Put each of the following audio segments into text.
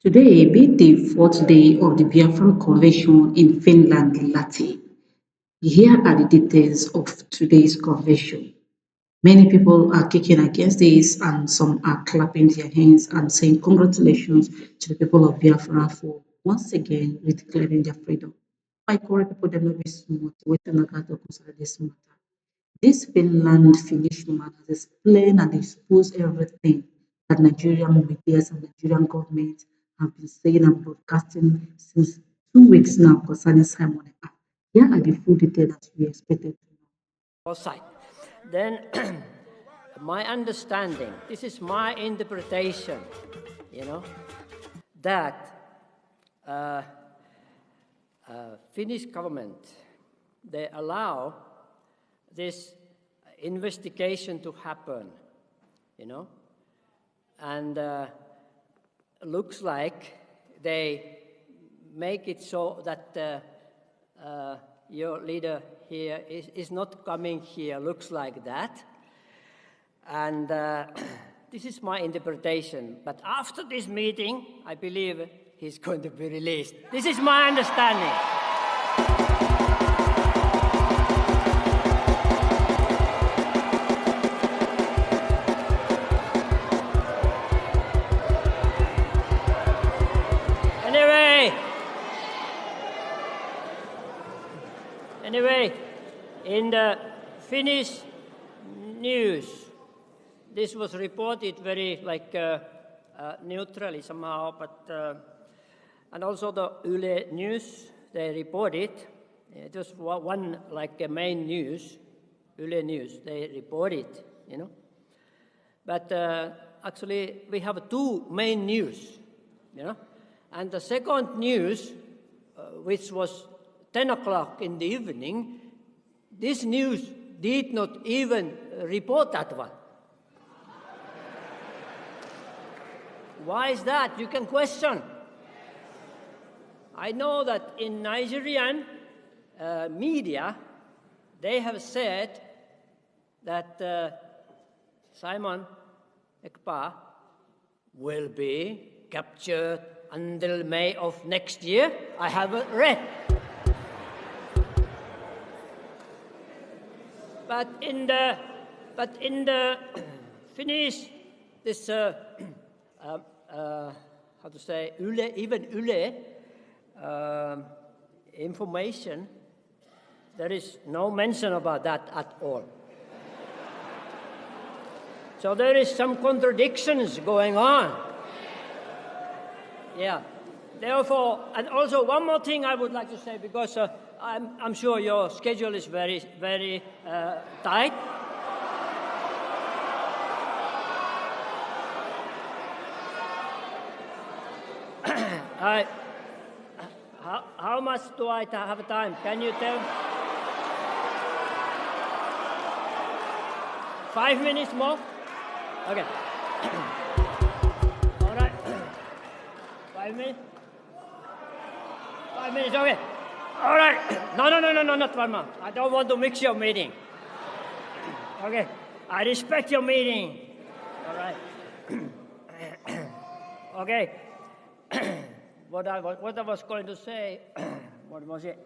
Today being the fourth day of the BIAFRA Convention in Finland, Latte. Here are the details of today's convention. Many people are kicking against this and some are clapping their hands and saying congratulations to the people of Biafra for once again reclaiming their freedom. My correct people them not be smart, waiting to consider this matter. This Finland Finnish man has explained and exposed everything that Nigerian media and Nigerian government have been saying and broadcasting since 2 weeks now concerning Simon Ekpa. Here are the full details that we expected to know. Side. Then my understanding, this is my interpretation, that Finnish government, they allow this investigation to happen, and looks like they make it so that your leader here is not coming here, looks like that. And this is my interpretation. But after this meeting, I believe he's going to be released. This is my understanding. Anyway, in the Finnish news, this was reported very neutrally somehow, but and also the Yle news, they reported. It was one a main news, Yle news, they reported, But actually, we have two main news, And the second news, which was 10 o'clock in the evening, this news did not even report that one. Why is that? You can question. I know that in Nigerian media, they have said that Simon Ekpa will be captured until May of next year. I haven't read. But in the Finnish, this how to say, Yle, even Yle information, there is no mention about that at all. So there is some contradictions going on. Yeah. Therefore, and also one more thing I would like to say, because I'm sure your schedule is very, very tight. How much do I have time? Can you tell? 5 minutes more? Okay. All right. 5 minutes? 5 minutes, okay. All right. No, not 1 month. I don't want to mix your meeting. Okay. I respect your meeting. All right. Okay. What I was going to say, what was it?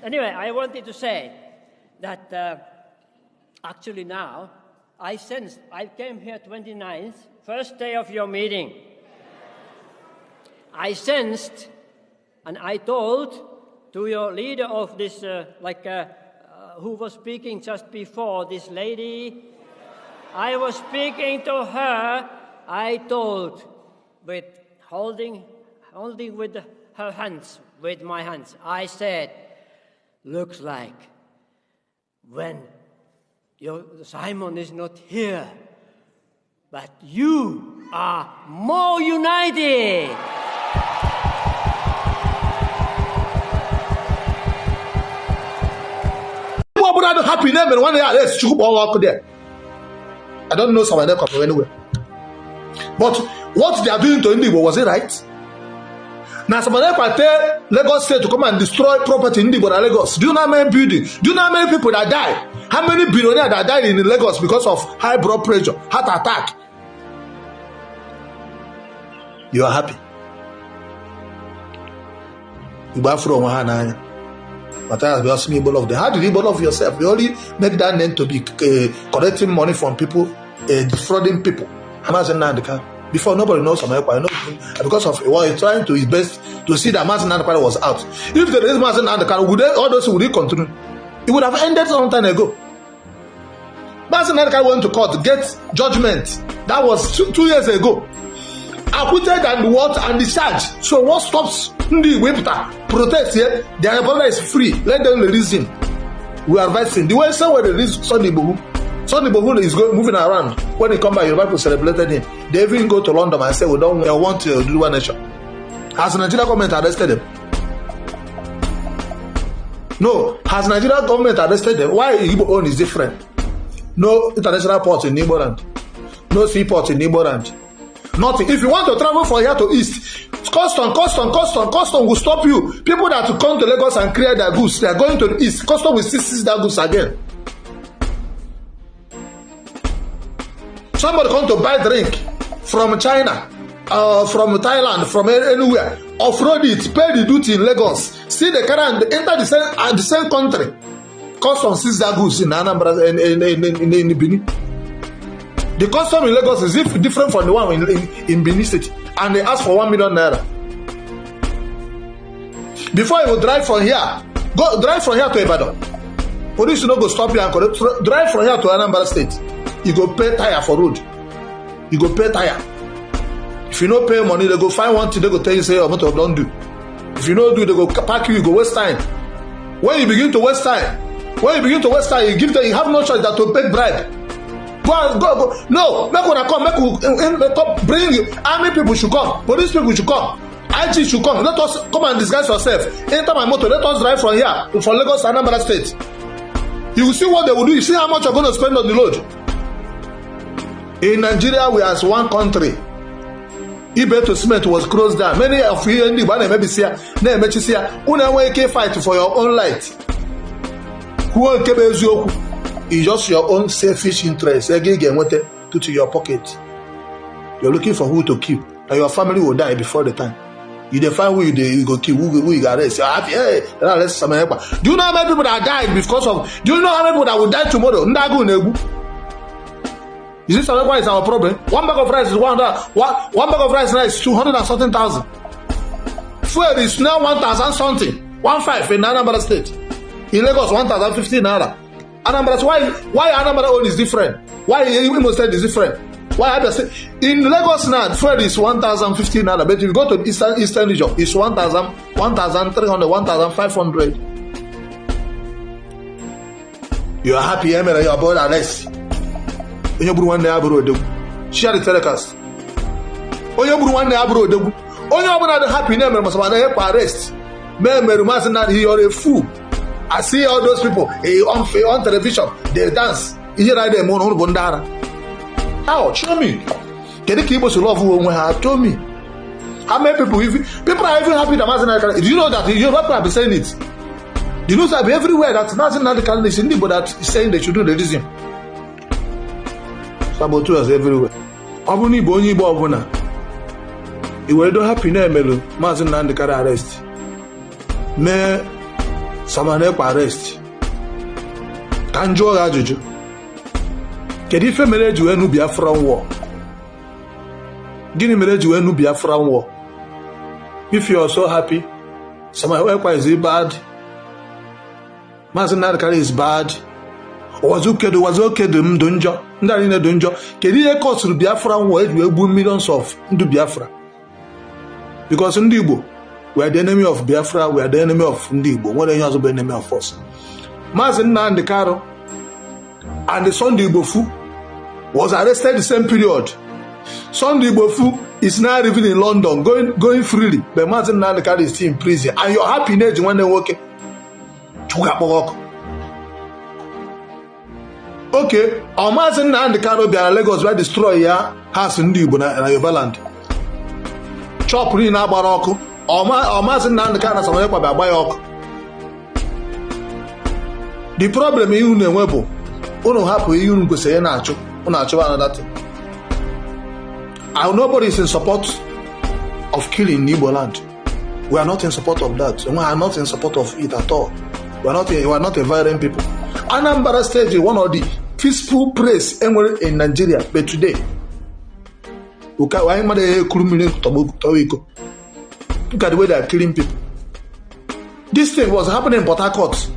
Anyway, I wanted to say that actually now, I came here 29th, first day of your meeting. I sensed, and I told to your leader of this, who was speaking just before, this lady, I was speaking to her, I told, with holding with her hands, with my hands, I said, looks like when Simon is not here, but you are more united. Happy name and one day let's there. I don't know someone else from anywhere. But what they are doing to Indigo, was it right? Now someone else tell Lagos State to come and destroy property in Indigo and Lagos. Do you know how many buildings? Do you know how many people that died? How many billionaires that died in Lagos because of high blood pressure, heart attack? You are happy. BIAFRA onwe ha n'anya. But I was asking Igbo love them. How did Igbo love yourself? You only make that name to be collecting money from people, defrauding people. Before nobody knows Ekpa, because of what he's trying to his best to see that Mazen Ekpa was out. If there is Mazen Ekpa, would all those would continue? It would have ended some time ago. Mazen Ekpa went to court to get judgment. That was 2 years ago. Acquitted and what and discharged. So what stops the Wipta protest here? Their brother is free. Let them release him. We are advising. The way somewhere they release Sunday Bohu. Sunday Bohu is moving around. When he come back, your people celebrated him. They even go to London and say, we don't want to do one nation. Has the Nigerian government arrested them? No. Has Nigerian government arrested them? Why Igbo own is different? No international port in Igbo land. No seaport in Igbo land. Nothing. If you want to travel from here to east, custom will stop you. People that will come to Lagos and clear their goods, they are going to the east. Custom will seize their goods again. Somebody come to buy drink from China, from Thailand, from anywhere, off-road it, pay the duty in Lagos, see the car and enter the same country. Custom seize their goods in Anambra, in Benin. The custom in Lagos is different from the one in Benin City, and they ask for 1 million naira. Before you will drive from here, drive from here to Ibadan. Police will not go stop you and drive from here to Anambra State. You go pay tire for road. You go pay tire. If you don't pay money, they go find one thing, they go tell you, say, your motor don't do. If you don't do, they go park you go waste time. When you begin to waste time, you have no choice than to pay bribe. Go. No, make una come, bring army people should come, police people should come, IG should come. Let us come and disguise yourself. Enter my motor, let us drive from here from Lagos and Anambra State. You will see what they will do. You see how much you're going to spend on the load. In Nigeria, we are as one country. eBay to cement was closed down. Many of you in the maybe see fight for your own light. Who is just your own selfish interest. Put to your pocket. You're looking for who to kill, and your family will die before the time. You define who you go kill, who you arrest. Do you know how many people that died because of? Do you know how many people that will die tomorrow? Is this why is our problem? One bag of rice is one bag of rice now is 200 and something thousand. Fuel is now 1,000 something. 1,500 in Anambra State. In Lagos, 1,050 naira. Anambra, why Anambra own is different? Why Imo State is different? Why Abia State? In Lagos now, fuel is 1,050 naira. But if you go to Eastern region, it's 1,000, 1,300, 1,500. You are happy, Emir, you are born arrest. Share the telecast. Onye buru nwanne ya buru odegwu. Onye ọbụla dị happy na must have an arrest. Remember, you're a fool. I see all those people on television, they dance. How? Show me. Can you keep us to love when I told me? How many people are even happy that Mazen? Do you know that you're not going to be saying it? You know that everywhere that Mazen is in but that is saying they should do the reason. Saboteurs everywhere. Abuni Boni Bobuna. You were happy na Melu, Mazen and the arrest. Me Samanepa arrest. Kanjo Rajuju. Kedife marriage you enu BIAFRA war. Gini marriage you enu BIAFRA war. If you are so happy, Samanepa is bad. Mazen and is bad. Was okay Mdunjo. Ndarine Dunjo. Kedi ye cost to BIAFRA war we will millions of into Biafra. Because Ndibo, we are the enemy of Biafra, we are the enemy of Ndibo. What are you also the enemy of us? Mazen and the Caro and the Sunday Bofu was arrested the same period. Sunday Bofu is now living in London, going freely. But Mazen and the Caro is still in prison. And your happiness when they work. Okay, our Mazen and the Caro be Lagos where destroy ya has in Ndibo na Yoruba land. Chop in Abaroko, or Mazen and the Caro some by Bayok. The problem is you know Uno happy you go say nacho, another thing. And nobody is in support of killing in Igbo land. We are not in support of that. We are not in support of it at all. We are not a violent people. Anambra State is one of the peaceful place anywhere in Nigeria, but today, look at the way they are killing people. This thing was happening in Port Harcourt.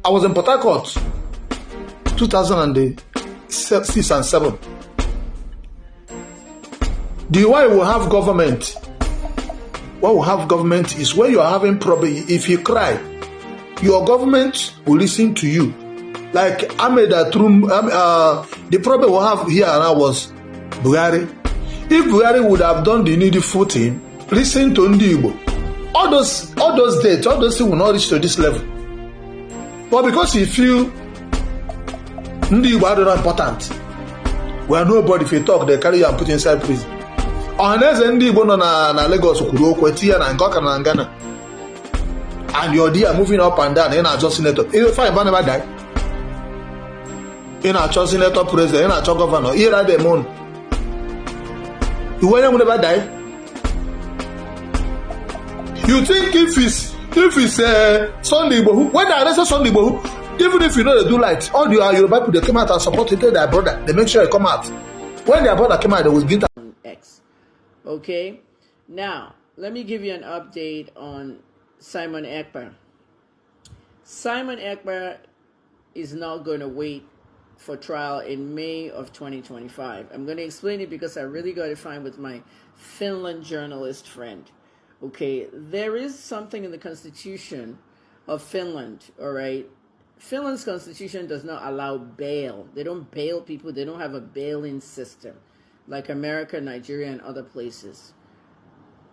I was in Port Harcourt 2006 and 7. The way we have government, what we have government is when you are having problem, if you cry, your government will listen to you. Like the problem we have here now was Buhari. If Buhari would have done the needful thing, listen to Ndi Igbo, all those dates, all those things will not reach to this level. But because he feel Ndi Igbo are not important, we are nobody. If you talk, they carry you and put you inside prison. Unless Ndi Igbo na Lagos kuro kwetia na Ngoka na Ghana, and your dear moving up and down, you're not just senator. If I never die, you're not just senator, president, you're not just governor. You're not the moon. You will never die. You think if it's Sunday Igbo, when they arrest Sunday Igbo, even if you know they do light, all the Yoruba people they come out and support their brother. They make sure they come out. When their brother came out, they was beat. X. Okay. Now let me give you an update on Simon Ekpa. Simon Ekpa is not going to wait for trial in May of 2025. I'm going to explain it because I really got to find with my Finland journalist friend. Okay, there is something in the constitution of Finland, all right? Finland's constitution does not allow bail. They don't bail people. They don't have a bailing system like America, Nigeria, and other places.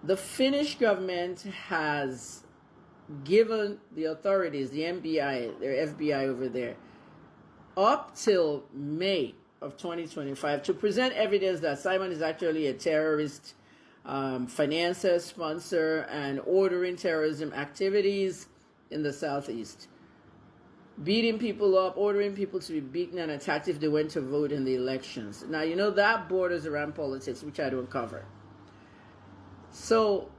The Finnish government has given the authorities, the MBI, their FBI over there, up till May of 2025 to present evidence that Simon is actually a terrorist financer, sponsor, and ordering terrorism activities in the Southeast. Beating people up, ordering people to be beaten and attacked if they went to vote in the elections. Now, you know, that borders around politics, which I don't cover. So,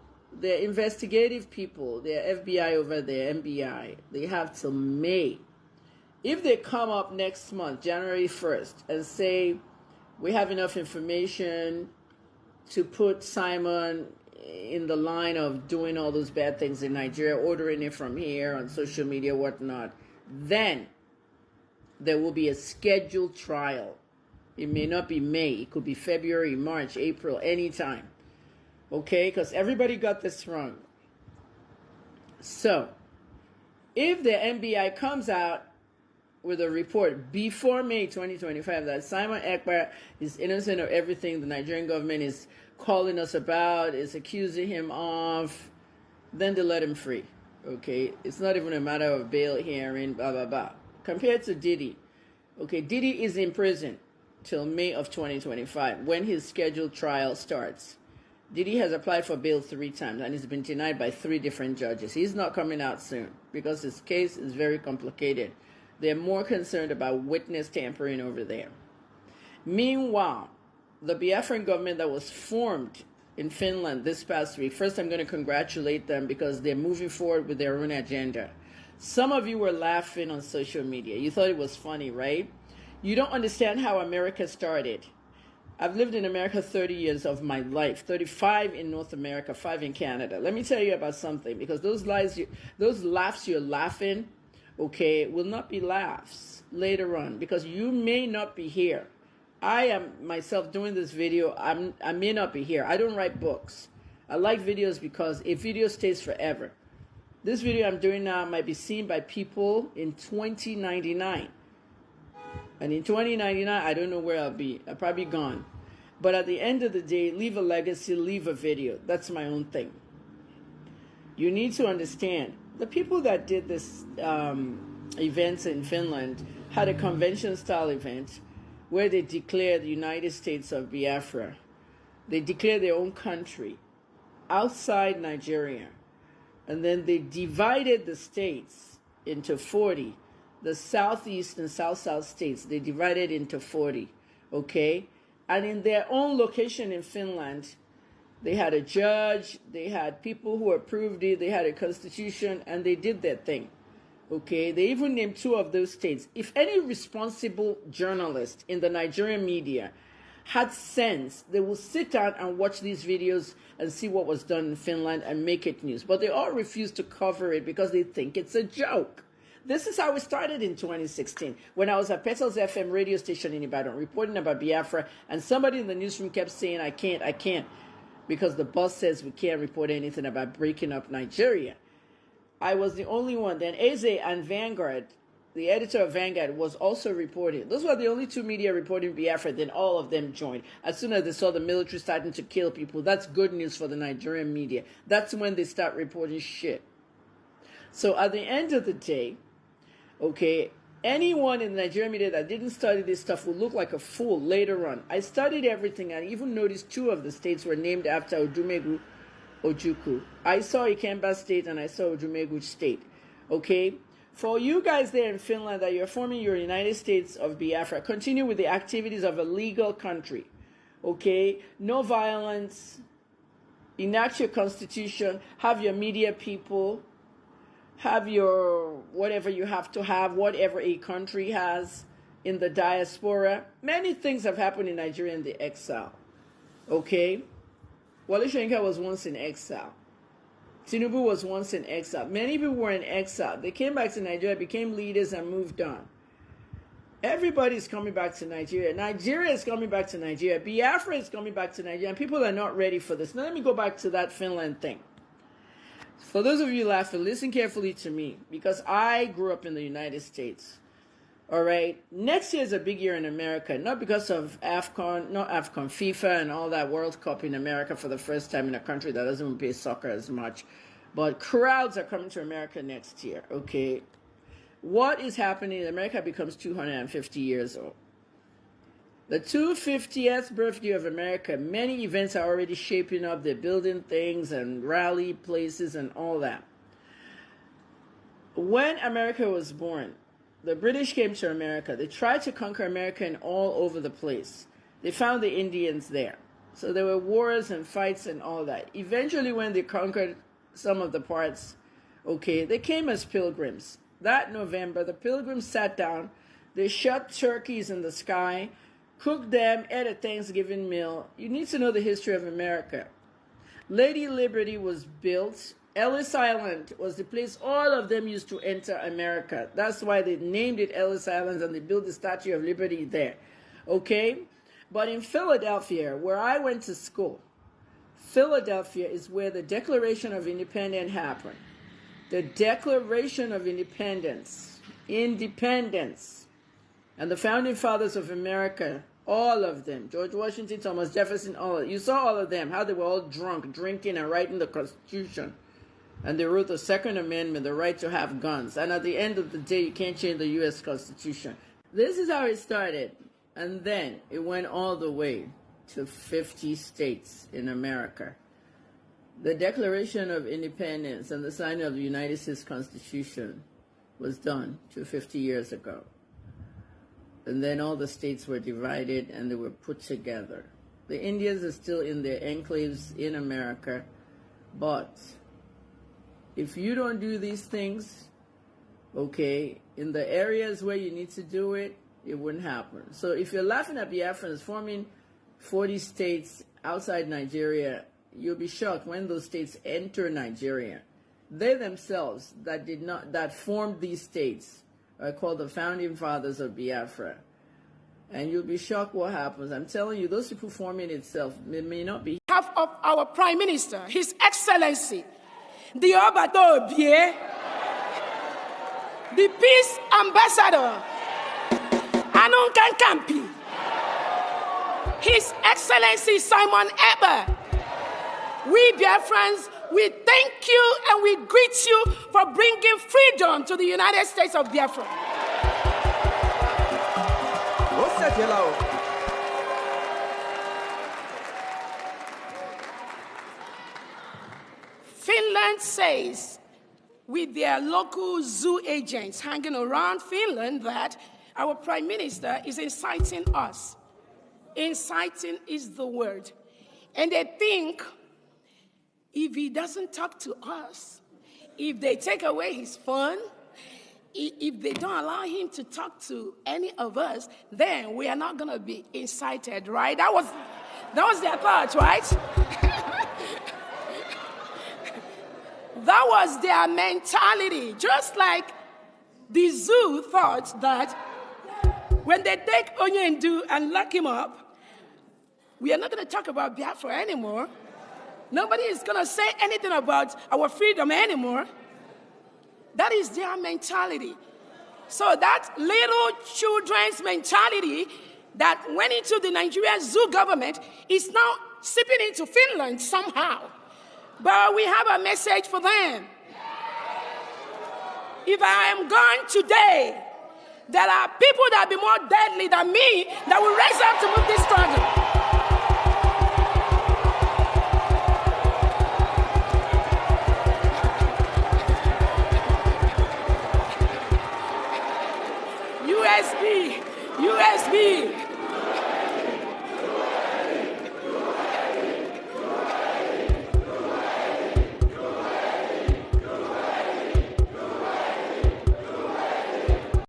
the investigative people, their FBI over there, MBI, they have till May. If they come up next month, January 1st, and say, we have enough information to put Simon in the line of doing all those bad things in Nigeria, ordering it from here on social media, whatnot, then there will be a scheduled trial. It may not be May. It could be February, March, April, anytime. Okay? Because everybody got this wrong. So, if the MBI comes out with a report before May 2025 that Simon Ekpa is innocent of everything the Nigerian government is calling us about, is accusing him of, then they let him free. Okay, it's not even a matter of bail hearing, blah, blah, blah. Compared to Diddy, okay, Diddy is in prison till May of 2025 when his scheduled trial starts. Diddy has applied for bail 3 times and he's been denied by 3 different judges. He's not coming out soon because his case is very complicated. They're more concerned about witness tampering over there. Meanwhile, the Biafran government that was formed in Finland this past week, first I'm going to congratulate them because they're moving forward with their own agenda. Some of you were laughing on social media. You thought it was funny, right? You don't understand how America started. I've lived in America 30 years of my life, 35 in North America, 5 in Canada. Let me tell you about something, because those laughs you're laughing, okay, will not be laughs later on, because you may not be here. I am myself doing this video. I may not be here. I don't write books. I like videos because a video stays forever. This video I'm doing now might be seen by people in 2099. And in 2099, I don't know where I'll be. I'll probably be gone. But at the end of the day, leave a legacy, leave a video. That's my own thing. You need to understand, the people that did this events in Finland had a convention-style event where they declared the United States of Biafra. They declared their own country outside Nigeria. And then they divided the states into 40. The southeast and south-south states, they divided into 40, okay? And in their own location in Finland, They had a judge, they had people who approved it, they had a constitution, and they did their thing. Okay, they even named 2 of those states. If any responsible journalist in the Nigerian media had sense, they will sit down and watch these videos and see what was done in Finland and make it news. But they all refuse to cover it because they think it's a joke. This is how it started in 2016, when I was at Petals FM radio station in Ibadan reporting about Biafra, and somebody in the newsroom kept saying, I can't, because the boss says we can't report anything about breaking up Nigeria. I was the only one. Then Eze and Vanguard, the editor of Vanguard, was also reporting. Those were the only 2 media reporting Biafra. Then all of them joined. As soon as they saw the military starting to kill people, that's good news for the Nigerian media. That's when they start reporting shit. So at the end of the day, okay, anyone in the Nigerian media that didn't study this stuff will look like a fool later on. I studied everything and even noticed 2 of the states were named after Odumegu Ojukwu. I saw Ikemba State and I saw Odumegu State. Okay? For you guys there in Finland that you're forming your United States of Biafra, continue with the activities of a legal country. Okay? No violence. Enact your constitution. Have your media people. Have your whatever you have to have, whatever a country has in the diaspora. Many things have happened in Nigeria in the exile. Okay? Wale Soyinka was once in exile. Tinubu was once in exile. Many people were in exile. They came back to Nigeria, became leaders, and moved on. Everybody's coming back to Nigeria. Nigeria is coming back to Nigeria. Biafra is coming back to Nigeria. And people are not ready for this. Now let me go back to that Finland thing. For those of you laughing, listen carefully to me, because I grew up in the United States. All right. Next year is a big year in America, not because of FIFA and all that World Cup in America for the first time in a country that doesn't even play soccer as much, but crowds are coming to America next year. Okay. What is happening? America becomes 250 years old. The 250th birthday of America, many events are already shaping up. They're building things and rally places and all that. When America was born, the British came to America. They tried to conquer America and all over the place. They found the Indians there. So there were wars and fights and all that. Eventually, when they conquered some of the parts, okay, they came as pilgrims. That November, the pilgrims sat down. They shot turkeys in the sky, cooked them, ate a Thanksgiving meal. You need to know the history of America. Lady Liberty was built. Ellis Island was the place all of them used to enter America. That's why they named it Ellis Island, and they built the Statue of Liberty there. Okay? But in Philadelphia, where I went to school, Philadelphia is where the Declaration of Independence happened. The Declaration of Independence. And the founding fathers of America, all of them, George Washington, Thomas Jefferson, all of them. You saw all of them, how they were all drunk, drinking and writing the Constitution. And they wrote the Second Amendment, the right to have guns. And at the end of the day, you can't change the U.S. Constitution. This is how it started. And then it went all the way to 50 states in America. The Declaration of Independence and the signing of the United States Constitution was done 250 years ago. And then all the states were divided and they were put together. The Indians are still in their enclaves in America, but if you don't do these things, okay, in the areas where you need to do it, it wouldn't happen. So if you're laughing at Biafrans forming 40 states outside Nigeria, you'll be shocked when those states enter Nigeria. They themselves that formed these states are called the founding fathers of Biafra. And you'll be shocked what happens. I'm telling you, those people forming itself may not be. Half of our Prime Minister, His Excellency, the Obato Obie, the Peace Ambassador, Anunkan Kampi, His Excellency Simon Ekpa. We Biafrans, we thank you and we greet you for bringing freedom to the United States of Biafra. Finland says, with their local zoo agents hanging around Finland, that our Prime Minister is inciting us. Inciting is the word. And they think if he doesn't talk to us, if they take away his phone, if they don't allow him to talk to any of us, then we are not going to be incited, right? That was their thought, right? That was their mentality. Just like the zoo thought that when they take Onyendu and lock him up, we are not going to talk about Biafra anymore. Nobody is going to say anything about our freedom anymore. That is their mentality. So that little children's mentality that went into the Nigerian zoo government is now seeping into Finland somehow. But we have a message for them. If I am gone today, there are people that will be more deadly than me that will rise up to move this struggle. USB.